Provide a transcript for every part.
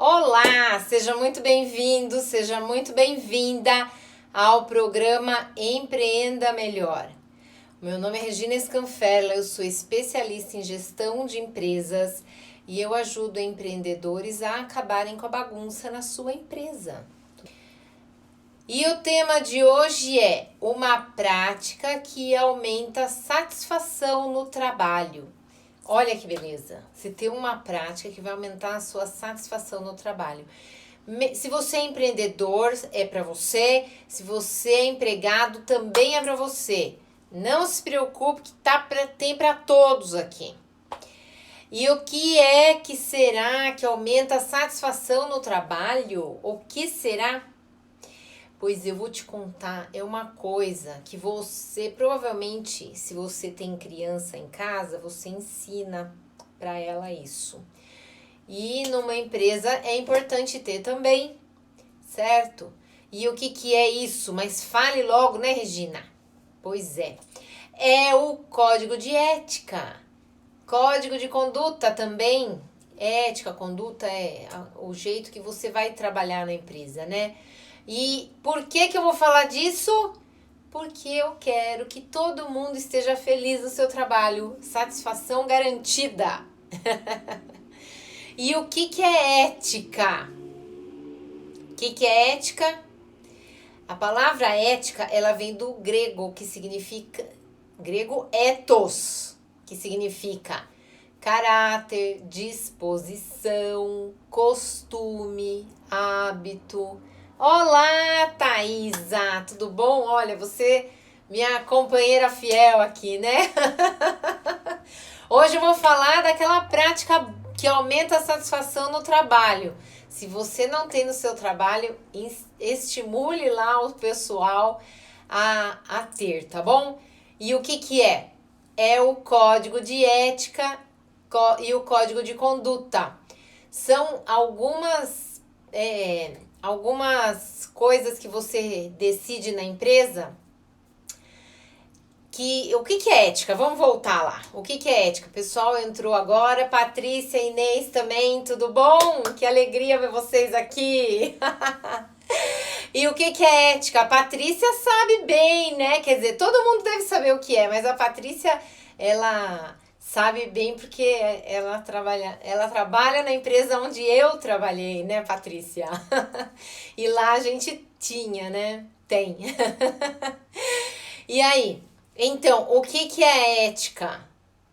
Olá, seja muito bem-vindo, seja muito bem-vinda ao programa Empreenda Melhor. Meu nome é Regina Scanfella, eu sou especialista em gestão de empresas e eu ajudo empreendedores a acabarem com a bagunça na sua empresa. E o tema de hoje é uma prática que aumenta a satisfação no trabalho. Olha que beleza, você tem uma prática que vai aumentar a sua satisfação no trabalho. Se você é empreendedor, é para você. Se você é empregado, também é para você. Não se preocupe que tem para todos aqui. E o que é que será que aumenta a satisfação no trabalho? O que será? Pois eu vou te contar, é uma coisa que você, provavelmente, se você tem criança em casa, você ensina para ela isso. E numa empresa é importante ter também, certo? E o que é isso? Mas fale logo, né, Regina? Pois é o código de ética, código de conduta também. Ética, conduta é o jeito que você vai trabalhar na empresa, né? E por que eu vou falar disso? Porque eu quero que todo mundo esteja feliz no seu trabalho. Satisfação garantida. E o que é ética? O que é ética? A palavra ética, ela vem do grego, que significa... Grego ethos, que significa caráter, disposição, costume, hábito. Olá, Thaisa, tudo bom? Olha, você, minha companheira fiel aqui, né? Hoje eu vou falar daquela prática que aumenta a satisfação no trabalho. Se você não tem no seu trabalho, estimule lá o pessoal a ter, tá bom? E o que é? É o código de ética e o código de conduta. São algumas coisas que você decide na empresa. O que é ética? Vamos voltar lá. O que é ética? O pessoal entrou agora. Patrícia, Inês também, tudo bom? Que alegria ver vocês aqui. E o que é ética? A Patrícia sabe bem, né? Quer dizer, todo mundo deve saber o que é, mas a Patrícia, ela sabe bem porque ela trabalha na empresa onde eu trabalhei, né, Patrícia? E lá a gente tinha, né? Tem. E aí? Então, o que é ética?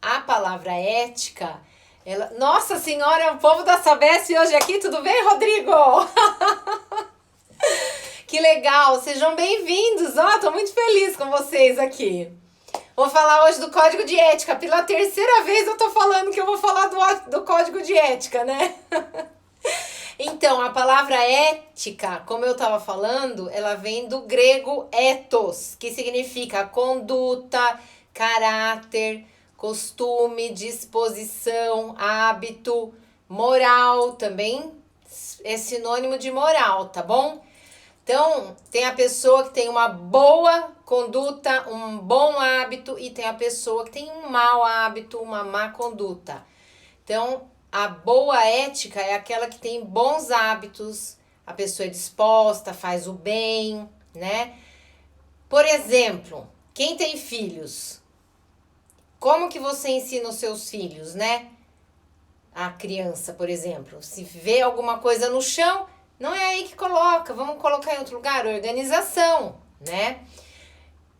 A palavra ética, ela... Nossa Senhora, o povo da Sabesp hoje aqui, tudo bem, Rodrigo? Que legal, sejam bem-vindos, tô muito feliz com vocês aqui. Vou falar hoje do código de ética, pela terceira vez eu tô falando que eu vou falar do código de ética, né? Então, a palavra ética, como eu estava falando, ela vem do grego ethos, que significa conduta, caráter, costume, disposição, hábito, moral também é sinônimo de moral, tá bom? Então, tem a pessoa que tem uma boa conduta, um bom hábito, e tem a pessoa que tem um mau hábito, uma má conduta. Então, a boa ética é aquela que tem bons hábitos, a pessoa é disposta, faz o bem, né? Por exemplo, quem tem filhos, como que você ensina os seus filhos, né? A criança, por exemplo, se vê alguma coisa no chão, não é aí que coloca, vamos colocar em outro lugar, organização, né?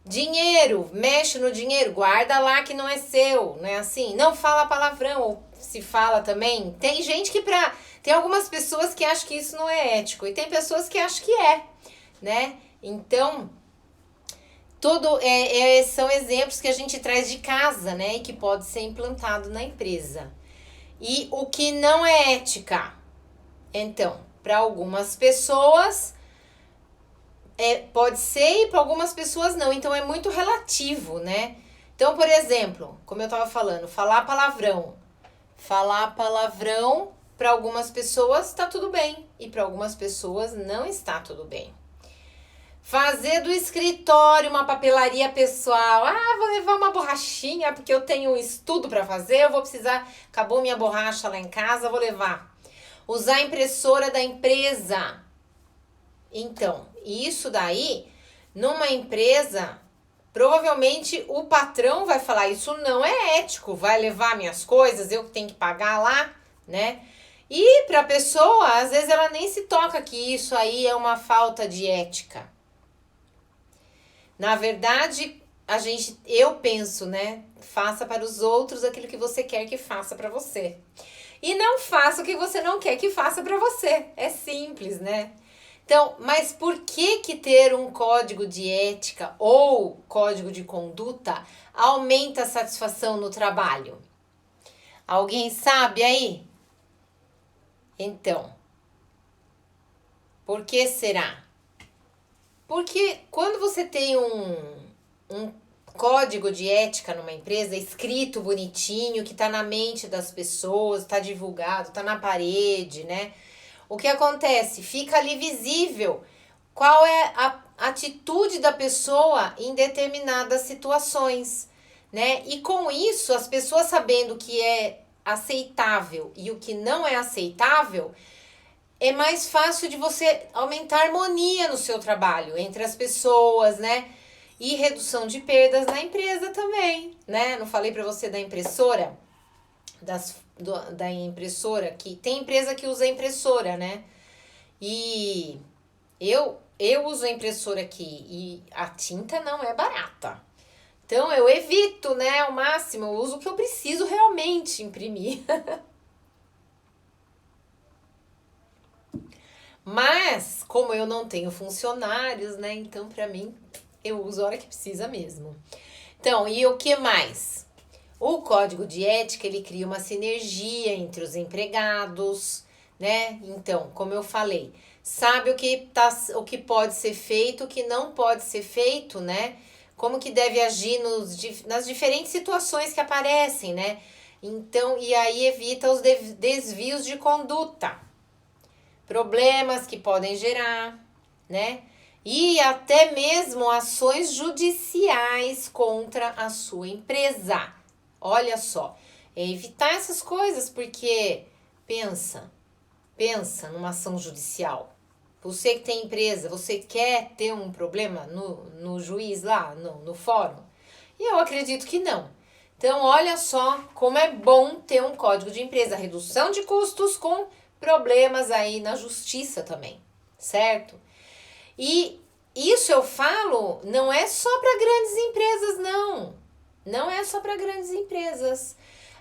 Dinheiro, mexe no dinheiro, guarda lá que não é seu, não é assim? Não fala palavrão, ou se fala também. Tem gente que tem algumas pessoas que acham que isso não é ético e tem pessoas que acham que é, né? Então, são exemplos que a gente traz de casa, né? E que pode ser implantado na empresa. E o que não é ética? Então, para algumas pessoas pode ser e para algumas pessoas não. Então é muito relativo, né? Então, por exemplo, como eu estava falando, falar palavrão. Falar palavrão para algumas pessoas está tudo bem e para algumas pessoas não está tudo bem. Fazer do escritório uma papelaria pessoal. Vou levar uma borrachinha porque eu tenho um estudo para fazer, eu vou precisar, acabou minha borracha lá em casa, vou levar. Usar a impressora da empresa. Então, isso daí, numa empresa, provavelmente o patrão vai falar, isso não é ético, vai levar minhas coisas, eu que tenho que pagar lá, né? E para a pessoa, às vezes ela nem se toca que isso aí é uma falta de ética. Na verdade, eu penso, né? Faça para os outros aquilo que você quer que faça para você. E não faça o que você não quer que faça para você. É simples, né? Então, mas por que ter um código de ética ou código de conduta aumenta a satisfação no trabalho? Alguém sabe aí? Então, por que será? Porque quando você tem um código de ética numa empresa escrito bonitinho, que tá na mente das pessoas, tá divulgado, tá na parede, né? O que acontece? Fica ali visível qual é a atitude da pessoa em determinadas situações, né? E com isso, as pessoas sabendo o que é aceitável e o que não é aceitável, é mais fácil de você aumentar a harmonia no seu trabalho entre as pessoas, né? E redução de perdas na empresa também, né? Não falei para você da impressora? Da impressora, que tem empresa que usa impressora, né? E eu uso a impressora aqui e a tinta não é barata. Então eu evito, né, ao máximo, eu uso o que eu preciso realmente imprimir. Mas, como eu não tenho funcionários, né, então pra mim eu uso a hora que precisa mesmo. Então, e o que mais? O código de ética, ele cria uma sinergia entre os empregados, né? Então, como eu falei, sabe o que pode ser feito, o que não pode ser feito, né? Como que deve agir nas diferentes situações que aparecem, né? Então, e aí evita os desvios de conduta, problemas que podem gerar, né? E até mesmo ações judiciais contra a sua empresa. Olha só, é evitar essas coisas, porque pensa numa ação judicial. Você que tem empresa, você quer ter um problema no juiz lá, no fórum? E eu acredito que não. Então, olha só como é bom ter um código de empresa. Redução de custos com problemas aí na justiça também, certo? E isso eu falo, não é só para grandes empresas, não. Não é só para grandes empresas.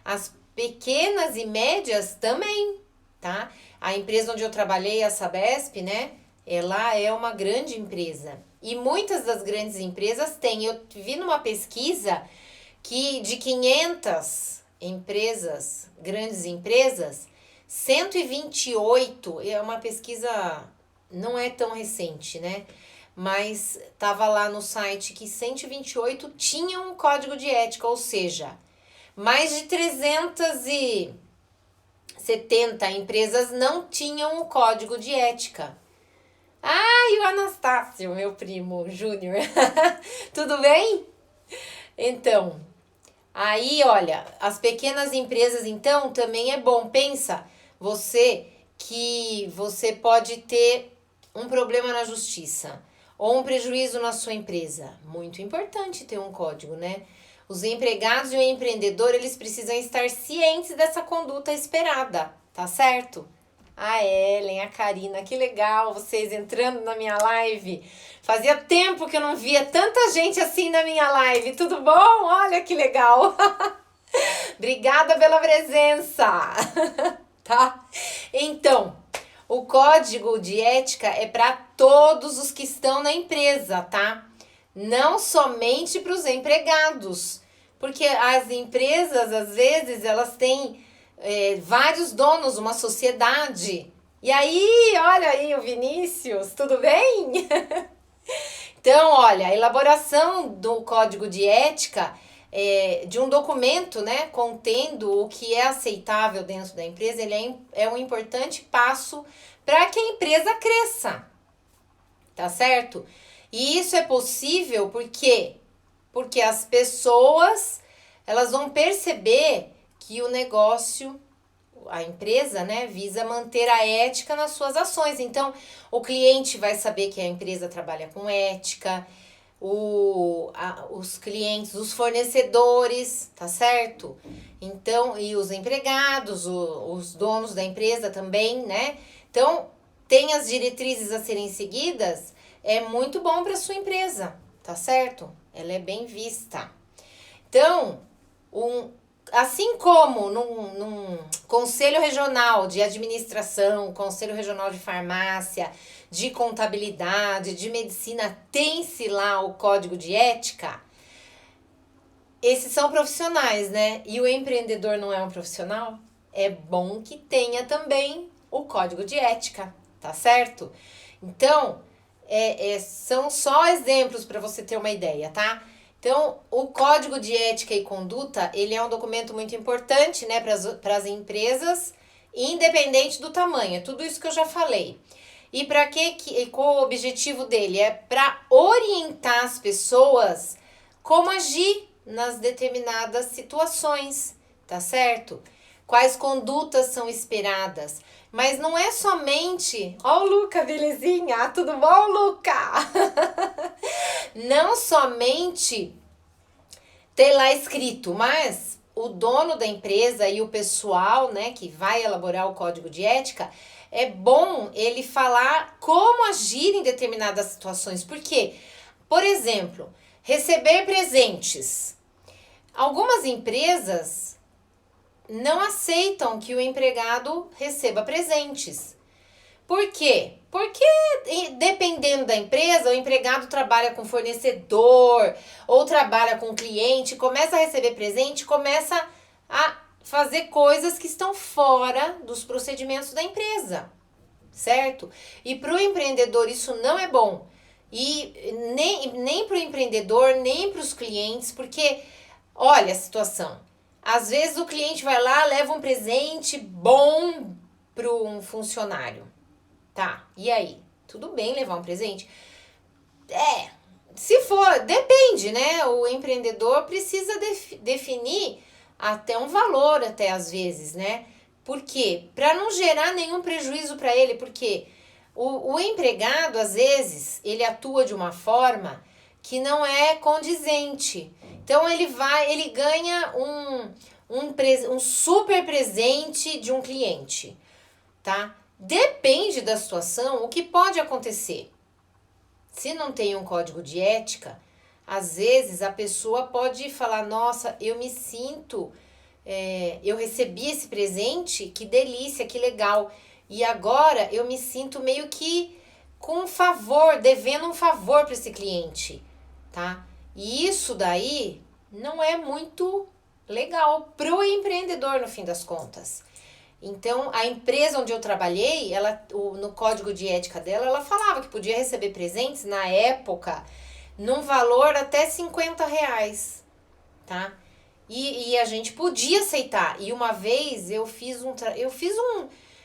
As pequenas e médias também, tá? A empresa onde eu trabalhei, a Sabesp, né? Ela é uma grande empresa. E muitas das grandes empresas têm. Eu vi numa pesquisa que de 500 empresas, grandes empresas, 128, é uma pesquisa, não é tão recente, né? Mas estava lá no site que 128 tinham um código de ética, ou seja, mais de 370 empresas não tinham o código de ética. Ah, e o Anastácio, meu primo Júnior, tudo bem? Então, aí olha, as pequenas empresas então também é bom, pensa, que você pode ter um problema na justiça ou um prejuízo na sua empresa. Muito importante ter um código, né? Os empregados e o empreendedor, eles precisam estar cientes dessa conduta esperada, tá certo? A Ellen, a Karina, que legal vocês entrando na minha live. Fazia tempo que eu não via tanta gente assim na minha live. Tudo bom? Olha que legal. Obrigada pela presença. Tá? Então, o código de ética é para todos os que estão na empresa, tá? Não somente para os empregados. Porque as empresas, às vezes, elas têm vários donos, uma sociedade. E aí, olha aí o Vinícius, tudo bem? Então, olha, a elaboração do código de ética de um documento, né, contendo o que é aceitável dentro da empresa, ele é um importante passo para que a empresa cresça, tá certo? E isso é possível porque as pessoas, elas vão perceber que o negócio a empresa, né, visa manter a ética nas suas ações. Então, o cliente vai saber que a empresa trabalha com ética, os clientes, os fornecedores, tá certo? Então, e os empregados, os donos da empresa também, né? Então, tem as diretrizes a serem seguidas, é muito bom para sua empresa, tá certo? Ela é bem vista. Então, assim como num conselho regional de administração, conselho regional de farmácia, de contabilidade, de medicina, tem-se lá o código de ética, esses são profissionais, né? E o empreendedor não é um profissional? É bom que tenha também o código de ética, tá certo? Então, são só exemplos para você ter uma ideia, tá? Então, o Código de Ética e Conduta, ele é um documento muito importante, né, para as empresas, independente do tamanho, é tudo isso que eu já falei. E para qual o objetivo dele? É para orientar as pessoas como agir nas determinadas situações, tá certo? Quais condutas são esperadas. Mas não é somente... Ó o Luca, belezinha! Tudo bom, Luca? Não somente ter lá escrito, mas o dono da empresa e o pessoal, né, que vai elaborar o código de ética, é bom ele falar como agir em determinadas situações. Por quê? Por exemplo, receber presentes. Algumas empresas não aceitam que o empregado receba presentes. Por quê? Porque dependendo da empresa, o empregado trabalha com fornecedor ou trabalha com cliente, começa a receber presente, começa a fazer coisas que estão fora dos procedimentos da empresa, certo? E para o empreendedor isso não é bom. E nem para o empreendedor, nem para os clientes, porque olha a situação. Às vezes o cliente vai lá, leva um presente bom para um funcionário. Tá, e aí? Tudo bem levar um presente? Se for, depende, né? O empreendedor precisa definir até um valor, até às vezes, né? Por quê? Para não gerar nenhum prejuízo para ele, porque o empregado, às vezes, ele atua de uma forma que não é condizente. Então, ele ganha um super presente de um cliente, tá? Depende da situação, o que pode acontecer. Se não tem um código de ética, às vezes a pessoa pode falar, nossa, eu me sinto, eu recebi esse presente, que delícia, que legal. E agora eu me sinto meio que com um favor, devendo um favor para esse cliente, tá? E isso daí não é muito legal pro empreendedor no fim das contas. Então, a empresa onde eu trabalhei, no código de ética dela, ela falava que podia receber presentes, na época, num valor até R$ 50, tá? E a gente podia aceitar. E uma vez eu fiz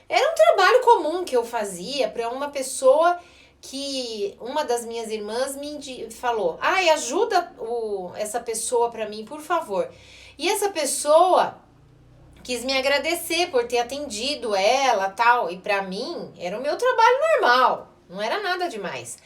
era um trabalho comum que eu fazia para uma pessoa que uma das minhas irmãs me falou, ajuda essa pessoa para mim, por favor. E essa pessoa quis me agradecer por ter atendido ela, tal, e pra mim era o meu trabalho normal, não era nada demais.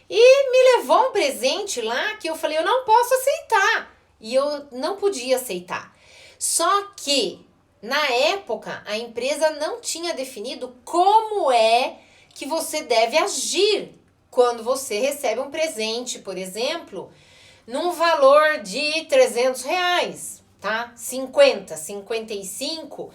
E me levou um presente lá que eu falei, eu não posso aceitar. E eu não podia aceitar. Só que, na época, a empresa não tinha definido como é que você deve agir quando você recebe um presente, por exemplo, num valor de R$ 300. Tá? 50, 55,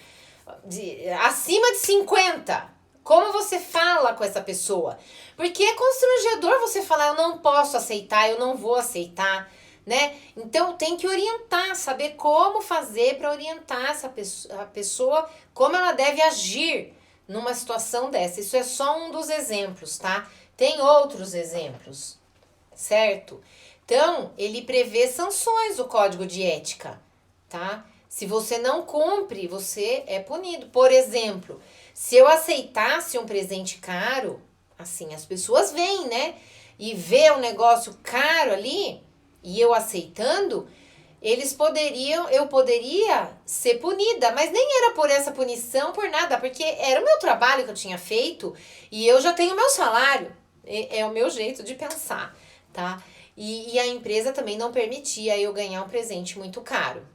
acima de 50. Como você fala com essa pessoa? Porque é constrangedor você falar, eu não posso aceitar, eu não vou aceitar, né? Então tem que orientar, saber como fazer para orientar a pessoa, como ela deve agir numa situação dessa. Isso é só um dos exemplos, tá? Tem outros exemplos, certo? Então, ele prevê sanções, o código de ética. Tá? Se você não cumpre, você é punido. Por exemplo, se eu aceitasse um presente caro, assim, as pessoas vêm, né? E vê um negócio caro ali, e eu aceitando, eu poderia ser punida, mas nem era por essa punição, por nada, porque era o meu trabalho que eu tinha feito e eu já tenho meu salário. É o meu jeito de pensar, tá? E a empresa também não permitia eu ganhar um presente muito caro.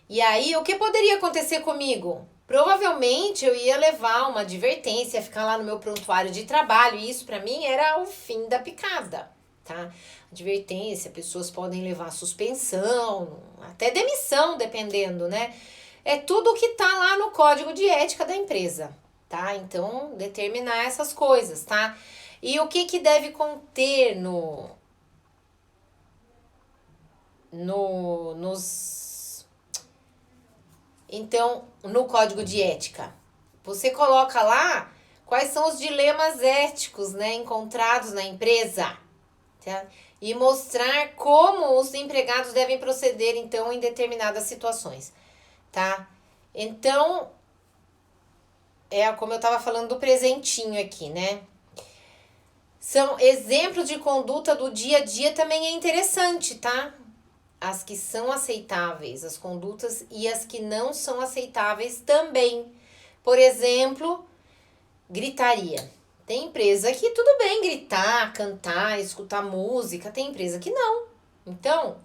E aí, o que poderia acontecer comigo? Provavelmente eu ia levar uma advertência, ficar lá no meu prontuário de trabalho, e isso para mim era o fim da picada, tá? Advertência, pessoas podem levar suspensão, até demissão, dependendo, né? É tudo que tá lá no código de ética da empresa, tá? Então, determinar essas coisas, tá? E o que deve conter então, no código de ética? Você coloca lá quais são os dilemas éticos, né, encontrados na empresa, tá? E mostrar como os empregados devem proceder, então, em determinadas situações, tá? Então, como eu estava falando do presentinho aqui, né? São exemplos de conduta do dia a dia também é interessante, tá? As que são aceitáveis, as condutas e as que não são aceitáveis também. Por exemplo, gritaria. Tem empresa que tudo bem gritar, cantar, escutar música, tem empresa que não. Então,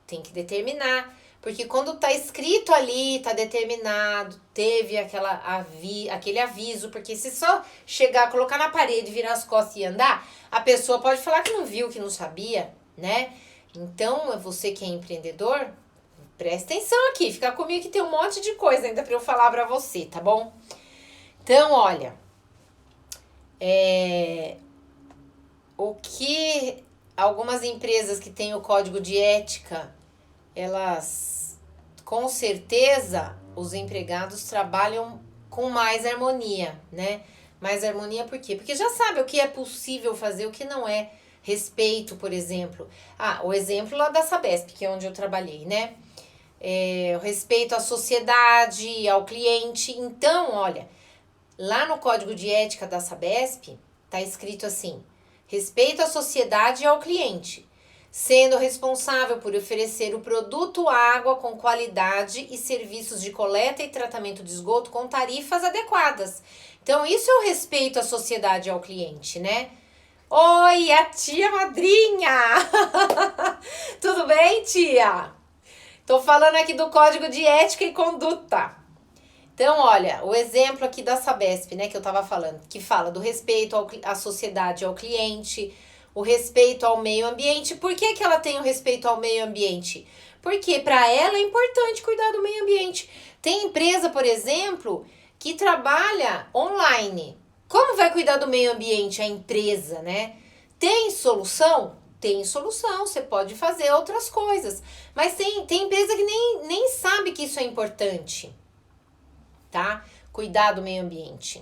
tem que determinar. Porque quando tá escrito ali, tá determinado, teve aquele aviso, porque se só chegar, colocar na parede, virar as costas e andar, a pessoa pode falar que não viu, que não sabia, né? Então, você que é empreendedor, presta atenção aqui, fica comigo que tem um monte de coisa ainda para eu falar para você, tá bom? Então, olha, o que algumas empresas que têm o código de ética, elas, com certeza, os empregados trabalham com mais harmonia, né? Mais harmonia por quê? Porque já sabe o que é possível fazer, o que não é. Respeito, por exemplo. O exemplo lá da Sabesp, que é onde eu trabalhei, né? O respeito à sociedade, ao cliente. Então, olha, lá no código de ética da Sabesp, tá escrito assim: respeito à sociedade e ao cliente, sendo responsável por oferecer o produto água com qualidade e serviços de coleta e tratamento de esgoto com tarifas adequadas. Então, isso é o respeito à sociedade e ao cliente, né? Oi, a tia madrinha! Tudo bem, tia? Tô falando aqui do Código de Ética e Conduta. Então, olha, o exemplo aqui da Sabesp, né, que eu tava falando, que fala do respeito à sociedade e ao cliente, o respeito ao meio ambiente. Por que ela tem o respeito ao meio ambiente? Porque para ela é importante cuidar do meio ambiente. Tem empresa, por exemplo, que trabalha online. Como vai cuidar do meio ambiente a empresa, né? Tem solução? Tem solução, você pode fazer outras coisas. Mas tem empresa que nem sabe que isso é importante, tá? Cuidar do meio ambiente.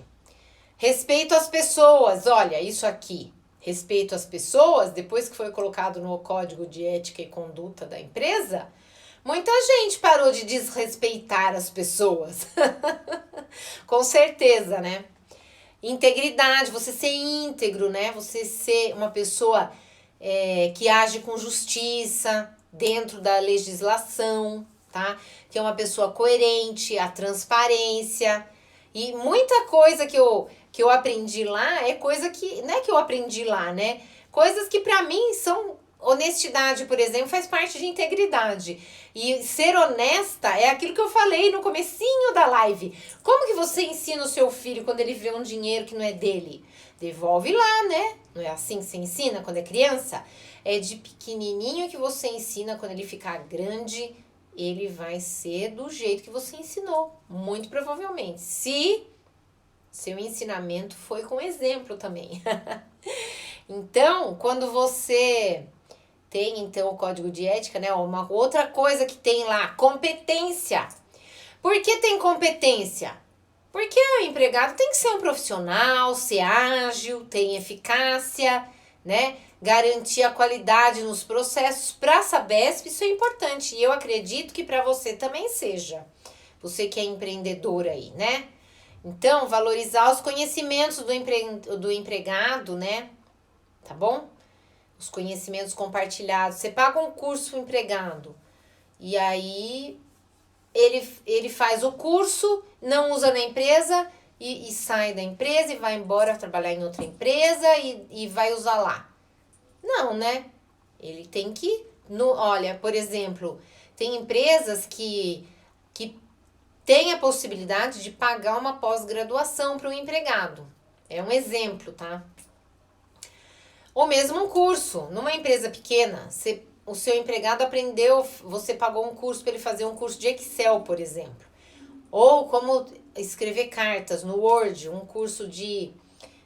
Respeito às pessoas, olha, isso aqui. Respeito às pessoas, depois que foi colocado no Código de Ética e Conduta da empresa, muita gente parou de desrespeitar as pessoas. Com certeza, né? Integridade, você ser íntegro, né? Você ser uma pessoa que age com justiça dentro da legislação, tá? Que é uma pessoa coerente, a transparência. E muita coisa que eu aprendi lá é coisa que, não é que eu aprendi lá, né? Coisas que pra mim são honestidade, por exemplo, faz parte de integridade. E ser honesta é aquilo que eu falei no comecinho da live. Como que você ensina o seu filho quando ele vê um dinheiro que não é dele? Devolve lá, né? Não é assim que você ensina quando é criança? É de pequenininho que você ensina, quando ele ficar grande, ele vai ser do jeito que você ensinou. Muito provavelmente. Se seu ensinamento foi com exemplo também. Então, quando você tem, então, o código de ética, né? Uma outra coisa que tem lá, competência. Por que tem competência? Porque o empregado tem que ser um profissional, ser ágil, ter eficácia, né? Garantir a qualidade nos processos. Para a Sabesp, isso é importante. E eu acredito que para você também seja. Você que é empreendedor aí, né? Então, valorizar os conhecimentos do empregado, né? Tá bom? os conhecimentos compartilhados. Você paga um curso pro empregado e aí ele faz o curso, não usa na empresa e sai da empresa e vai embora trabalhar em outra empresa e vai usar lá. Não, né? Ele tem que... olha, por exemplo, tem empresas que têm a possibilidade de pagar uma pós-graduação para o empregado. É um exemplo, tá? Ou mesmo um curso. Numa empresa pequena, o seu empregado aprendeu, você pagou um curso para ele fazer um curso de Excel, por exemplo. Ou como escrever cartas no Word, um curso de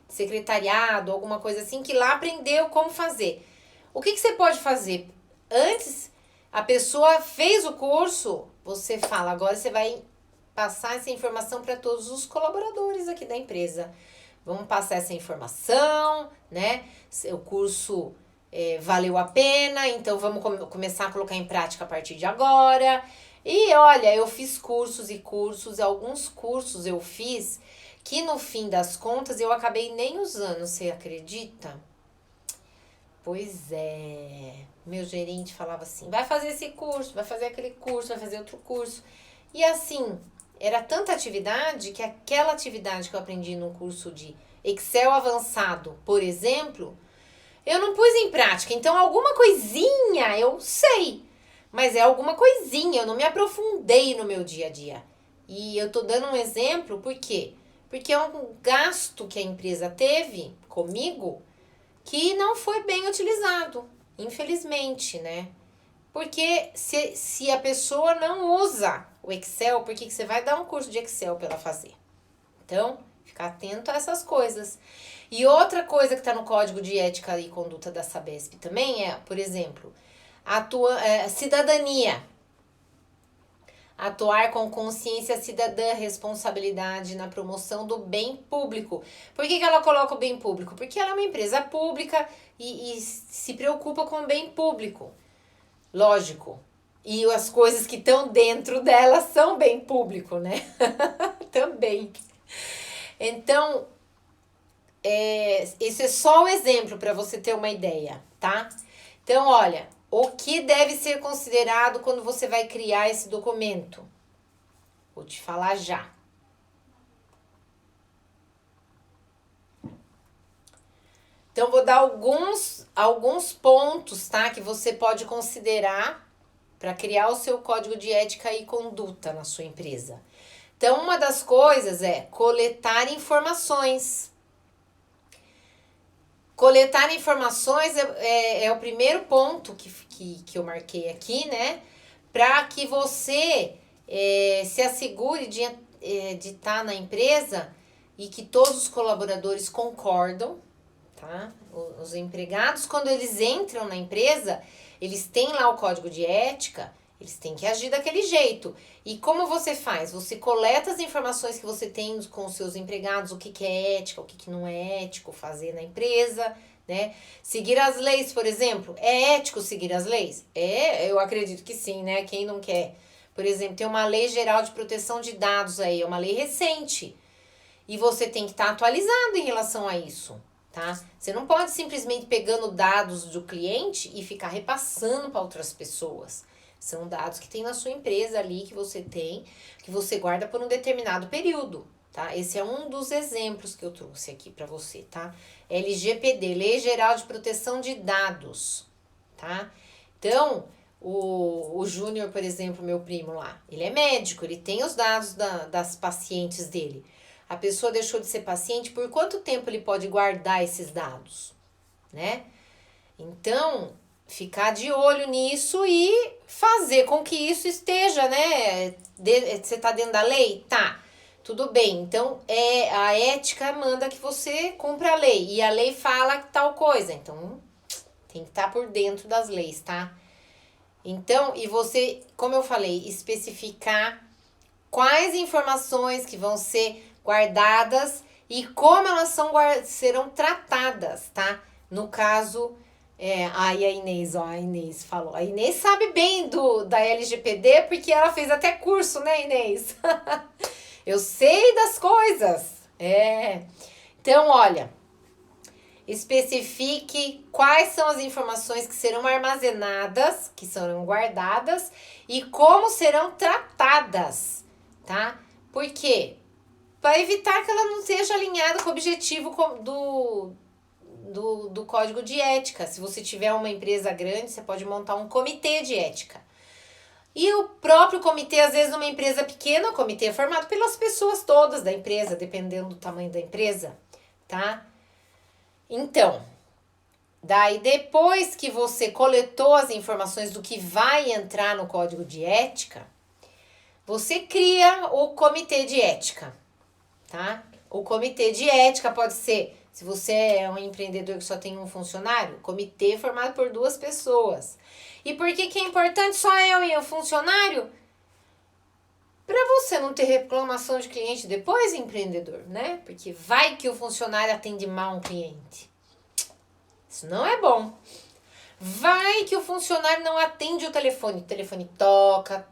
secretariado, alguma coisa assim, que lá aprendeu como fazer. O que você pode fazer? Antes, a pessoa fez o curso, você fala, agora você vai passar essa informação para todos os colaboradores aqui da empresa. Vamos passar essa informação, né? O curso valeu a pena, então vamos começar a colocar em prática a partir de agora. E olha, eu fiz cursos e cursos, alguns cursos eu fiz que no fim das contas eu acabei nem usando, você acredita? Pois é, meu gerente falava assim, vai fazer esse curso, vai fazer aquele curso, vai fazer outro curso. E assim, era tanta atividade que aquela atividade que eu aprendi no curso de Excel avançado, por exemplo, eu não pus em prática. Então, alguma coisinha eu sei, mas é alguma coisinha, eu não me aprofundei no meu dia a dia. E eu tô dando um exemplo, por quê? Porque é um gasto que a empresa teve comigo que não foi bem utilizado, infelizmente, né? Porque se a pessoa não usa o Excel, por que você vai dar um curso de Excel para ela fazer? Então, ficar atento a essas coisas. E outra coisa que está no Código de Ética e Conduta da Sabesp também é, por exemplo, cidadania. Atuar com consciência cidadã, responsabilidade na promoção do bem público. Por que ela coloca o bem público? Porque ela é uma empresa pública e se preocupa com o bem público. Lógico. E as coisas que estão dentro dela são bem público, né? Também. Então, esse é só um exemplo para você ter uma ideia, tá? Então, olha, o que deve ser considerado quando você vai criar esse documento? Vou te falar já. Então, vou dar alguns pontos, tá? Que você pode considerar para criar o seu código de ética e conduta na sua empresa. Então, uma das coisas é coletar informações. Coletar informações é o primeiro ponto que eu marquei aqui, né? Para que você se assegure de estar na empresa e que todos os colaboradores concordam, tá? Os empregados, quando eles entram na empresa, eles têm lá o código de ética, eles têm que agir daquele jeito. E como você faz? Você coleta as informações que você tem com os seus empregados, o que é ética, o que não é ético fazer na empresa, né? Seguir as leis, por exemplo. É ético seguir as leis? Eu acredito que sim, né? Quem não quer? Por exemplo, tem uma lei geral de proteção de dados aí, é uma lei recente. E você tem que estar atualizado em relação a isso, tá? Você não pode simplesmente pegando dados do cliente e ficar repassando para outras pessoas. São dados que tem na sua empresa ali, que você tem, que você guarda por um determinado período, tá? Esse é um dos exemplos que eu trouxe aqui para você, tá? LGPD, Lei Geral de Proteção de Dados, tá? Então, o Júnior, por exemplo, meu primo lá, ele é médico, ele tem os dados das pacientes dele. A pessoa deixou de ser paciente, por quanto tempo ele pode guardar esses dados, né? Então, ficar de olho nisso e fazer com que isso esteja, né? Você tá dentro da lei? Tá, tudo bem. Então, a ética manda que você cumpra a lei. E a lei fala tal coisa. Então, tem que estar por dentro das leis, tá? Então, e você, como eu falei, especificar quais informações que vão ser guardadas e como elas serão tratadas, tá? No caso... aí a Inês falou. A Inês sabe bem da LGPD porque ela fez até curso, né, Inês? Eu sei das coisas. Então, olha, Especifique quais são as informações que serão armazenadas, que serão guardadas e como serão tratadas, tá? Por quê? Para evitar que ela não seja alinhada com o objetivo do código de ética. Se você tiver uma empresa grande, você pode montar um comitê de ética. E o próprio comitê, às vezes, numa empresa pequena, o comitê é formado pelas pessoas todas da empresa, dependendo do tamanho da empresa, tá? Então, daí depois que você coletou as informações do que vai entrar no código de ética, você cria o comitê de ética, tá? O comitê de ética pode ser, se você é um empreendedor que só tem um funcionário, comitê formado por 2 pessoas. E por que é importante só eu e o funcionário? Para você não ter reclamação de cliente depois, empreendedor, né? Porque vai que o funcionário atende mal um cliente. Isso não é bom. Vai que o funcionário não atende o telefone. O telefone toca,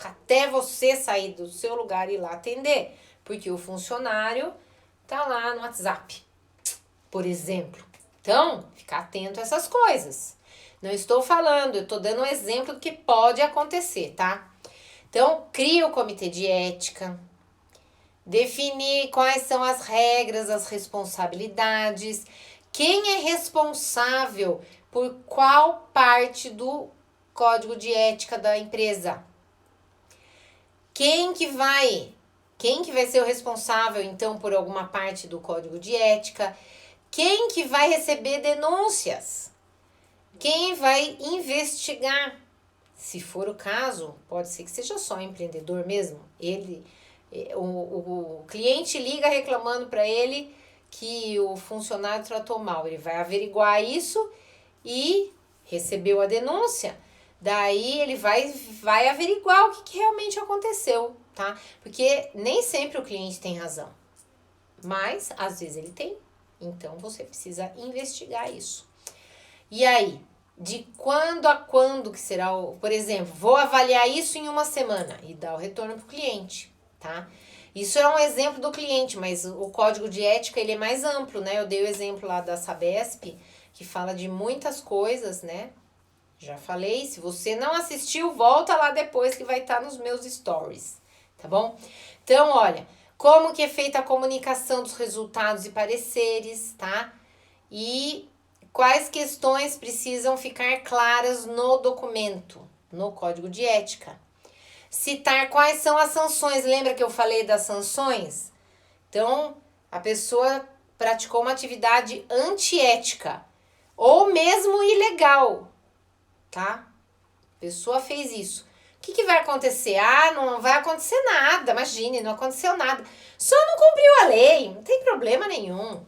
até você sair do seu lugar e ir lá atender. Porque o funcionário tá lá no WhatsApp, por exemplo. Então, ficar atento a essas coisas. Não estou falando, eu estou dando um exemplo do que pode acontecer, tá? Então, cria o comitê de ética, definir quais são as regras, as responsabilidades, quem é responsável por qual parte do código de ética da empresa. Quem que vai ser o responsável, então, por alguma parte do código de ética? Quem que vai receber denúncias? Quem vai investigar? Se for o caso, pode ser que seja só empreendedor mesmo. O cliente liga reclamando para ele que o funcionário tratou mal. Ele vai averiguar isso e recebeu a denúncia. Daí ele vai averiguar o que realmente aconteceu, tá? Porque nem sempre o cliente tem razão. Mas, às vezes, ele tem. Então, você precisa investigar isso. E aí, de quando a quando que será por exemplo, vou avaliar isso em 1 semana e dar o retorno para o cliente, tá? Isso é um exemplo do cliente, mas o código de ética, ele é mais amplo, né? Eu dei o exemplo lá da Sabesp, que fala de muitas coisas, né? Já falei, se você não assistiu, volta lá depois que vai estar nos meus stories, tá bom? Então, olha, como que é feita a comunicação dos resultados e pareceres, tá? E quais questões precisam ficar claras no documento, no código de ética. Citar quais são as sanções. Lembra que eu falei das sanções? Então, a pessoa praticou uma atividade antiética ou mesmo ilegal, tá? A pessoa fez isso. O que vai acontecer? Ah, não vai acontecer nada. Imagine, não aconteceu nada. Só não cumpriu a lei, não tem problema nenhum.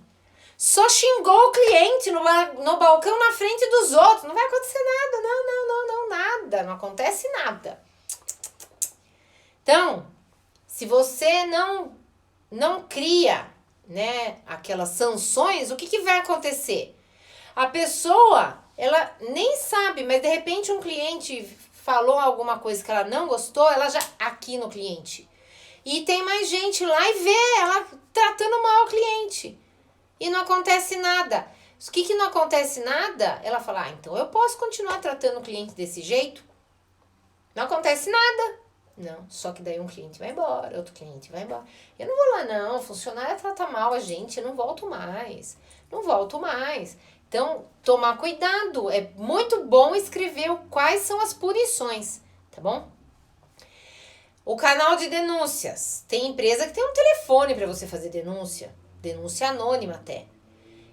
Só xingou o cliente no balcão na frente dos outros. Não vai acontecer nada. Não, nada. Não acontece nada. Então, se você não cria, né, aquelas sanções, o que vai acontecer? A pessoa, ela nem sabe, mas de repente um cliente falou alguma coisa que ela não gostou, ela já aqui no cliente. E tem mais gente lá e vê ela tratando mal o cliente. E não acontece nada. O que não acontece nada? Ela fala, então eu posso continuar tratando o cliente desse jeito? Não acontece nada. Não, só que daí um cliente vai embora, outro cliente vai embora. Eu não vou lá não, o funcionário trata mal a gente, eu não volto mais. Então, tomar cuidado. É muito bom escrever quais são as punições, tá bom? O canal de denúncias. Tem empresa que tem um telefone para você fazer denúncia anônima até.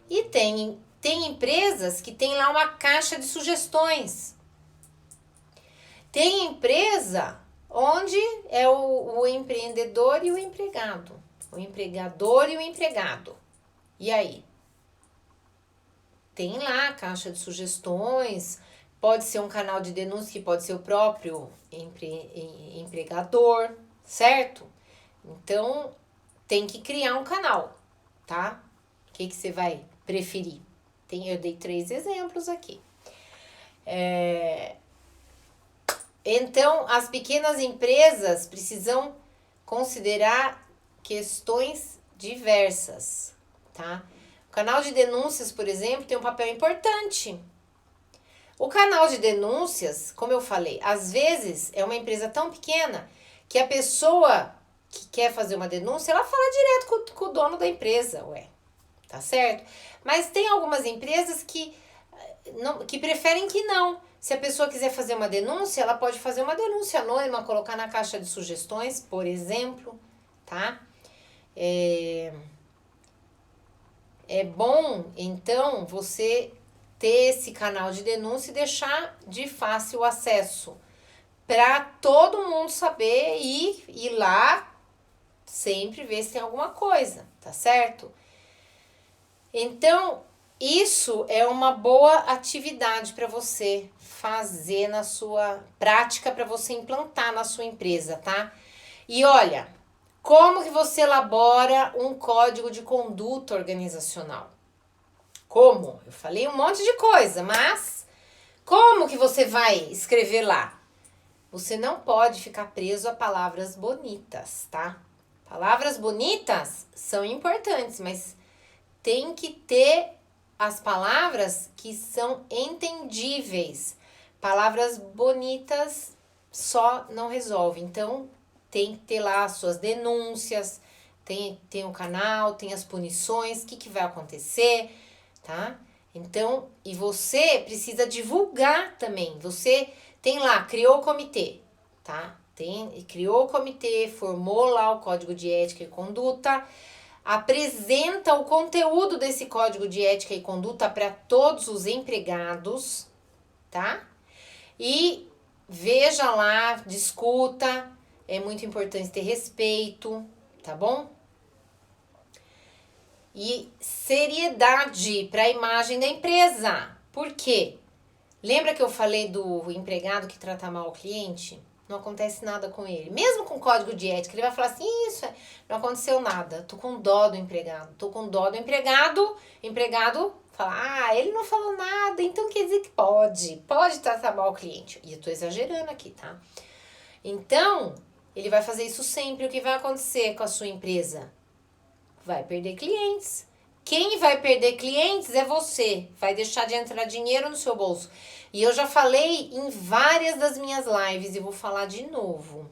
E tem empresas que tem lá uma caixa de sugestões. Tem empresa onde é o empreendedor e o empregado. O empregador e o empregado. E aí? Tem lá a caixa de sugestões. Pode ser um canal de denúncia que pode ser o próprio empregador, certo? Então, tem que criar um canal, tá? O que você vai preferir? Eu dei 3 exemplos aqui. Então, as pequenas empresas precisam considerar questões diversas, tá? O canal de denúncias, por exemplo, tem um papel importante. O canal de denúncias, como eu falei, às vezes é uma empresa tão pequena que a pessoa que quer fazer uma denúncia, ela fala direto com o dono da empresa, tá certo? Mas tem algumas empresas que preferem que não. Se a pessoa quiser fazer uma denúncia, ela pode fazer uma denúncia anônima, colocar na caixa de sugestões, por exemplo, tá? É bom, então, você ter esse canal de denúncia e deixar de fácil acesso para todo mundo saber e ir lá sempre ver se tem alguma coisa, tá certo? Então, isso é uma boa atividade para você fazer na sua prática, para você implantar na sua empresa, tá? E olha, como que você elabora um código de conduta organizacional? Como? Eu falei um monte de coisa, mas como que você vai escrever lá? Você não pode ficar preso a palavras bonitas, tá? Palavras bonitas são importantes, mas tem que ter as palavras que são entendíveis. Palavras bonitas só não resolve. Então, tem que ter lá as suas denúncias, tem o canal, tem as punições, o que vai acontecer, tá? Então, e você precisa divulgar também. Você tem lá, criou o comitê, tá? Criou o comitê, formou lá o código de ética e conduta, apresenta o conteúdo desse código de ética e conduta para todos os empregados, tá? E veja lá, discuta, é muito importante ter respeito, tá bom? E seriedade para a imagem da empresa. Por quê? Lembra que eu falei do empregado que trata mal o cliente? Não acontece nada com ele. Mesmo com código de ética, ele vai falar assim, não aconteceu nada. Tô com dó do empregado. Empregado fala, ele não falou nada, então quer dizer que pode tratar mal o cliente. E eu tô exagerando aqui, tá? Então, ele vai fazer isso sempre. O que vai acontecer com a sua empresa? Vai perder clientes. Quem vai perder clientes é você. Vai deixar de entrar dinheiro no seu bolso. E eu já falei em várias das minhas lives e vou falar de novo.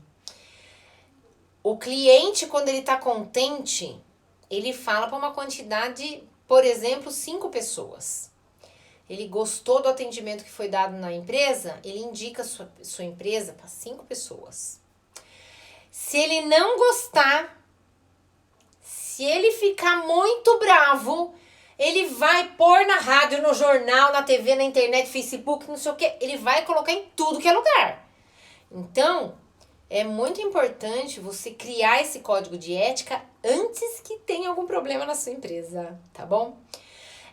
O cliente, quando ele tá contente, ele fala para uma quantidade, por exemplo, 5 pessoas. Ele gostou do atendimento que foi dado na empresa, ele indica sua empresa para 5 pessoas. Se ele não gostar, se ele ficar muito bravo, ele vai pôr na rádio, no jornal, na TV, na internet, Facebook, não sei o que. Ele vai colocar em tudo que é lugar. Então, é muito importante você criar esse código de ética antes que tenha algum problema na sua empresa, tá bom?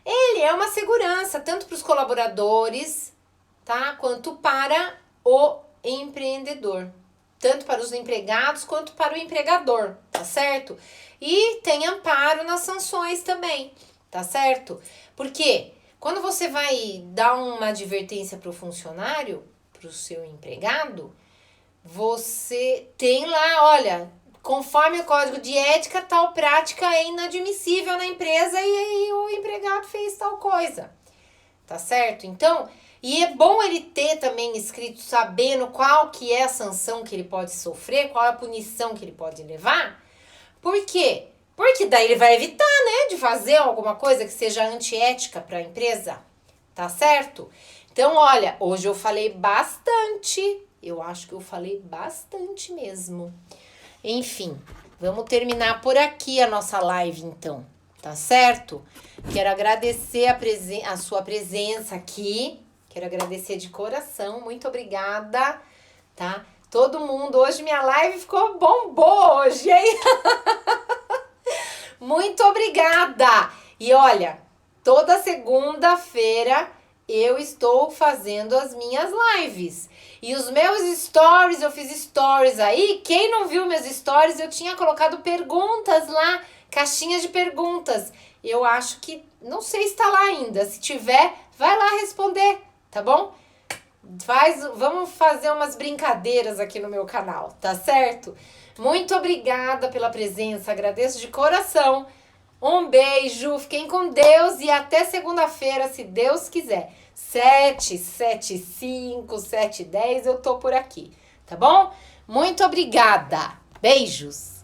Ele é uma segurança tanto para os colaboradores, tá? Quanto para o empreendedor. Tanto para os empregados quanto para o empregador, tá certo? E tem amparo nas sanções também, tá certo? Porque quando você vai dar uma advertência para o funcionário, para o seu empregado, você tem lá, olha, conforme o código de ética, tal prática é inadmissível na empresa e aí o empregado fez tal coisa, tá certo? Então, e é bom ele ter também escrito, sabendo qual que é a sanção que ele pode sofrer, qual é a punição que ele pode levar. Por quê? Porque daí ele vai evitar, né, de fazer alguma coisa que seja antiética para a empresa, tá certo? Então, olha, hoje eu falei bastante, eu acho que eu falei bastante mesmo. Enfim, vamos terminar por aqui a nossa live então, tá certo? Quero agradecer a sua presença aqui, quero agradecer de coração, muito obrigada, tá? Todo mundo, hoje minha live bombou hoje, hein? Muito obrigada! E olha, toda segunda-feira eu estou fazendo as minhas lives. E os meus stories, eu fiz stories aí. Quem não viu meus stories, eu tinha colocado perguntas lá, caixinhas de perguntas. Eu acho que, não sei se está lá ainda. Se tiver, vai lá responder, tá bom? Vamos fazer umas brincadeiras aqui no meu canal, tá certo? Muito obrigada pela presença, agradeço de coração. Um beijo, fiquem com Deus e até segunda-feira, se Deus quiser. 7, 7, 5, 7, 10, eu tô por aqui, tá bom? Muito obrigada. Beijos.